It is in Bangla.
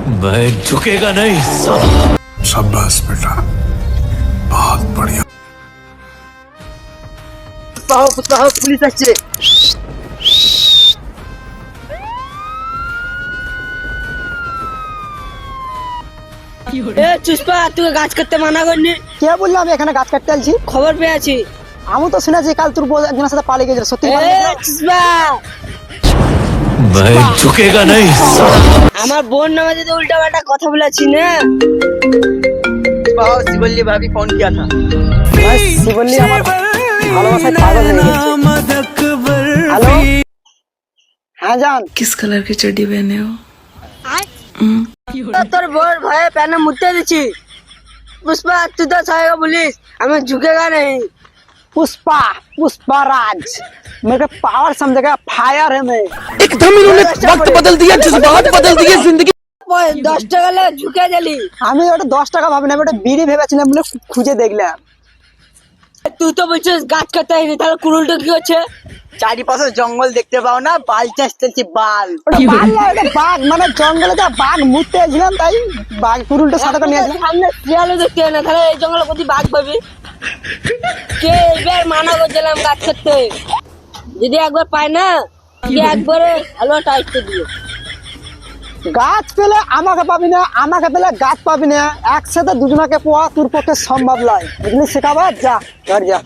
मैं झुकेगा नहीं साला। शाबाश बेटा, बहुत बढ़िया। পুলিশ আসছে। চুষ্পা তোকে গাছ কাটতে মানা করিনি। কে বললো আমি এখানে গাছ কাটতে আলছি? খবর পেয়েছি। আমি তো শুনেছি কাল তোর বউ একজনের সাথে পালিয়ে গেছিল, সত্যি? চুষ্পা मैं झुकेगा नहीं साला। আমার বোন নামে যদি উল্টা পাল্টা কথা বলেছি না। শিবল্লি ভাবি ফোন কিয়া থা। শিবল্লি আমার ভালোবাসায় পাগল হয়ে গেছে। হ্যালো, হ্যাঁ জান। किस कलर की चड्डी पहने हो? তোর বোন ভয়ে প্যানে মুতে দিচ্ছি। পুষ্পা তুই তো সহায়ক বলিস, আমি ঝুঁকেগা নেই। पुष्पा, पुष्पा राज, मेरे को पावर समझेगा, फायर है मैं। एकदम इन्होंने वक्त बदल दिया, जज्बात बदल दिए, जिंदगी। 10 টাকা লে ঝুঁকে গেলি। আমি ওটা 10 টাকা ভাবি না, ওটা বিড়ি ভেবেছিলাম বলে খুঁজে দেখলাম। তুই তো বলছিস গাছ কাটতে হয়নি, তাহলে কুড়ুলটা কি হচ্ছে? চারিপাশে জঙ্গল দেখতে পাও না, বাল চাষতেছি বাল। ওটা বাল না, ওটা বাঘ, মানে জঙ্গলে যা বাঘ মুততে এসেছিলাম, তাই বাঘ কুড়ুলটা সাথে করে নিয়েছিলাম। সামনে শিয়ালে দেখতে হয় না, তাহলে এই জঙ্গলে প্রতি বাঘ পাবি। কে এবার মানা করছিলাম গাছ কাটতে, যদি একবার পাই না তুই একবারে ভালো টাইট করে দিও। গাছ পেলে আমাকে পাবি না, আমাকে পেলে গাছ পাবি না, একসাথে দুজনকে পাওয়া তোর পক্ষে সম্ভব নয়। বুঝলি? শেখাবা, যা ঘর যা।